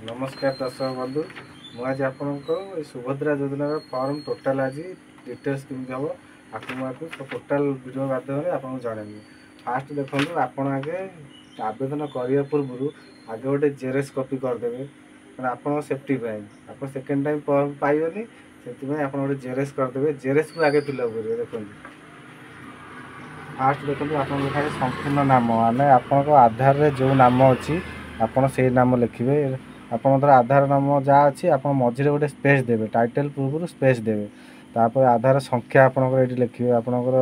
नमस्कार दर्शक बंधु मुझे आपको सुभद्रा योजना फॉर्म टोटाल आज डिटेल्स केमती हम आपको टोटाल वीडियो माध्यम आपको जनइबी। फास्ट देखो आपड़ आगे आवेदन करने पूर्व आगे गोटे जेरेक्स कॉपी करदे आप सेफ्टी आप सेकेंड टाइम फॉर्म पाइबनी से आप गोटे जेरेक्स करदे। जेरेक्स को आगे फिलअप करेंगे। देखो फास्ट देखो आप संपूर्ण नाम माने आपको आधार रे जो नाम अच्छी आपड़ से नाम लिखे। आपंकर आधार नाम जहाँ अच्छी आप मझे गोटे स्पेस देवे टाइटल पूर्व स्पेस देवे। तापर आधार संख्या आपंकर ये लिखे आपंकर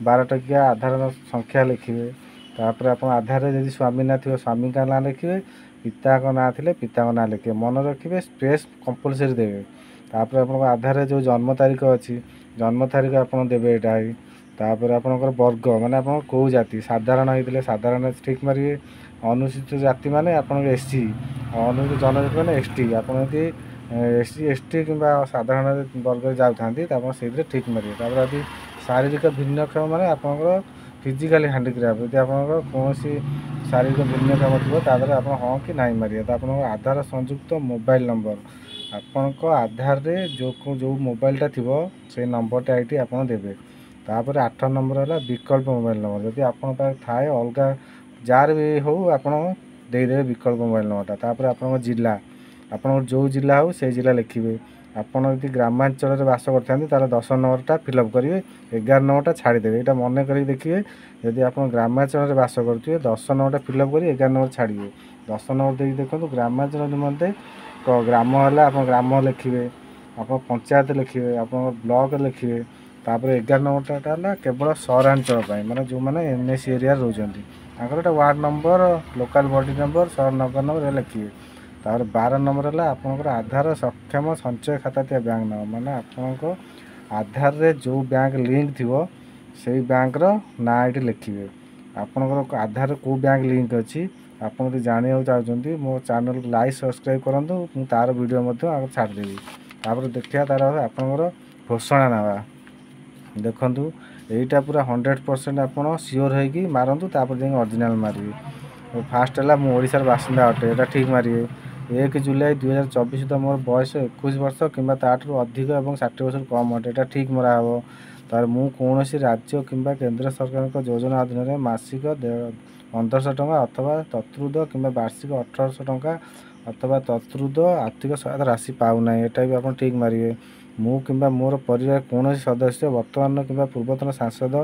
12 टकिया आधार संख्या लिखे। तापर आप आधार यदि स्वामी ना थी स्वामी का नाम लिखे पिता का ना थे पिता का ना लिखे मन रखिए स्पेस कंपलसरी देवे। तापर आप आधार जो जन्म तारीख अच्छी जन्म तारीख आप देवे यहाँ। तापर आपंकर वर्ग माने आप कौ जाति साधारण होते साधारण ठीक मारे। अनुसूचित जाति माने आप एससी अनुसूचित जनजाति मैंने एसटी आपड़ी एससी एसटी कि साधारण वर्ग जाता से ठीक मारे। तापर शारीरिक भिन्नक्षम माने आपंकर फिजिकाली हैंडिक्राफ्ट यदि आप कौन शारीरिक भिन्नक्षम थी तापर आप हाँ कि ना मारे। तो आप आधार संयुक्त मोबाइल नंबर आपंक आधार रे जो मोबाइलटा थी से नंबरटा ये आप देवे। तापर 8 नंबर है विकल्प मोबाइल नंबर जदि आप थाए अलग जार भी हो आपदेवे विकल्प मोबाइल नंबरटा। तापर आप जिला आप जो जिला हो से जिला लिखे। आपड़ ग्रामांचल बास करते 10 नंबरटा फिलअप करेंगे 11 नंबरटा छाड़देवे। यहाँ मन कर देखिए यदि आप ग्रामांचल बास करुए 10 नंबरटा फिलअप करेंगे 11 नंबर छाड़िए। 10 नंबर देखिए देखो ग्रामांचल निमंते ग्राम है आप ग्राम लिखे आप पंचायत लिखे आप ब्लॉक लिखे। तापर 11 नंबरटा है केवल सहरांचल माने जो मैंने एनएस एरिया रोचंती गोटे ward number local body number सहर नगर नंबर लिखिए। तापर 12 नंबर है आपंकर आधार सक्षम संचय खाता थी बैंक नंबर माने आपको आधार रे जो बैंक लिंक थी से बैंक ना ये लिखे। आपंकर आधार को बैंक लिंक अच्छी आप जानवा चाहते मो चैनल को लाइक सब्सक्राइब करूँ मुझे तार वीडियो छाड़देवी। तापर देखिए तार आपंकर घोषणा नामा देखु यहीटा पूरा 100% आप सियोर होगी मारतु तापर जाए ओरिजिनल मारे। फास्ट है मुझार बासिंदा अटे यहाँ ठीक मारे। 1 जुलाई 2024 तो मोर बयस 21 वर्ष कि ताठू अधिक और 60 वर्ष कम अटे यहाँ ठीक मरा हे। तार मु कौन राज्य कि केंद्र सरकार योजना अधीन में मासिक 1500 टंका अथवा तत्रुद कि वार्षिक 1800 टंका अथवा तत्रुद आर्थिक सहायता राशि पाऊना यहाँ भी आप ठीक मारे। मु कि मोर परिवार कौन सदस्य वर्तमान कि पूर्वतन सांसद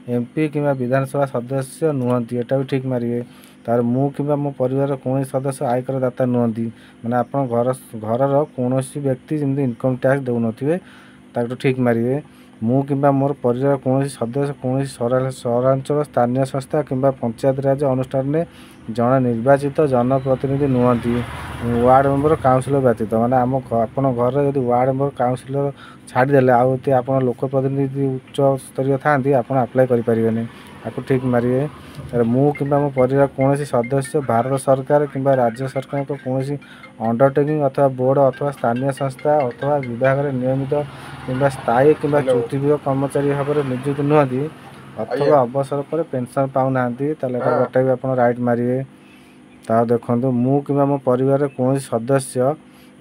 एमपी कि विधानसभा सदस्य नुहति यहाँ भी ठीक मारे। तार मु कि मो परिवार कौन सदस्य आयकर दाता नुहति मैंने आप घर कौन व्यक्ति जमी इनकम टैक्स दौन ताकि ठीक मारे। मु कि मोर परिवार कौन सदस्य कौन सहरांचल स्थानीय संस्था कि पंचायत राज अनुष्ठान में जड़े निर्वाचित जनप्रतिनिधि नुहति वार्ड मेंबर काउंसिलर व्यतीत माने आम अपन घर यदि वार्ड मेंबर काउंसिलर छाड़देले आप लोक प्रतिनिधि उच्च स्तरीय था आप अप्लाई करें आपको ठीक मारे। मु कि मो परिवार कौन सदस्य भारत सरकार कि राज्य सरकार को कौन अंडरटेकिंग अथवा बोर्ड अथवा स्थानीय संस्था अथवा विभाग में नियमित कि स्थायी कि चुक्तिबद्ध कर्मचारी भाव में नियुक्त नुहति अथवा अवसर पर पेंशन पाऊना गोटे भी आप राइट मारे। ता देखो मु कि मो परिवार कौन सदस्य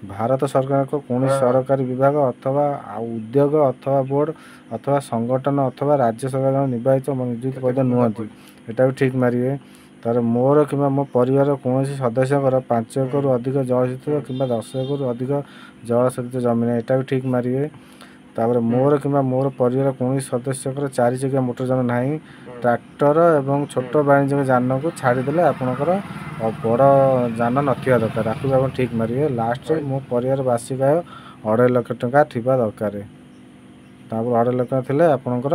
भारत सरकार को कौन सरकारी विभाग अथवा उद्योग अथवा बोर्ड अथवा संगठन अथवा राज्य सरकार निर्वाचित नियुक्त पद नुहति यहाँ भी ठीक मारे। तार मोर कि मो परिवार कौन सदस्य 5 एकड़ अधिक जलसेचित कि 10 एकड़ अधिक जलसेचित जमीन यहाँ भी ठीक मारे। तापर मोर कि मोर परिवार कौन सदस्य 4 चकिया मोटर जान ना ट्रैक्टर एवं छोट वाणिज्यिक जान को छाड़देले आपंकर बड़ जान नथिया दरकार आपको आप ठीक मारे। लास्ट मो परिवार वार्षिक आय 2.5 लाख टंका थिबा दरकार तापर 2.5 लाख थे आपंकर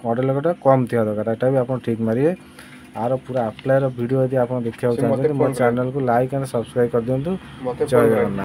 2.5 लाख टका कम थिबा दरकार यहाँ भी आप ठीक मारे। आर पूरा अप्लाई वीडियो यदि आप देखा चाहते मो चैनल को लाइक एंड सब्सक्राइब कर दिंतु। जय जगन्नाथ।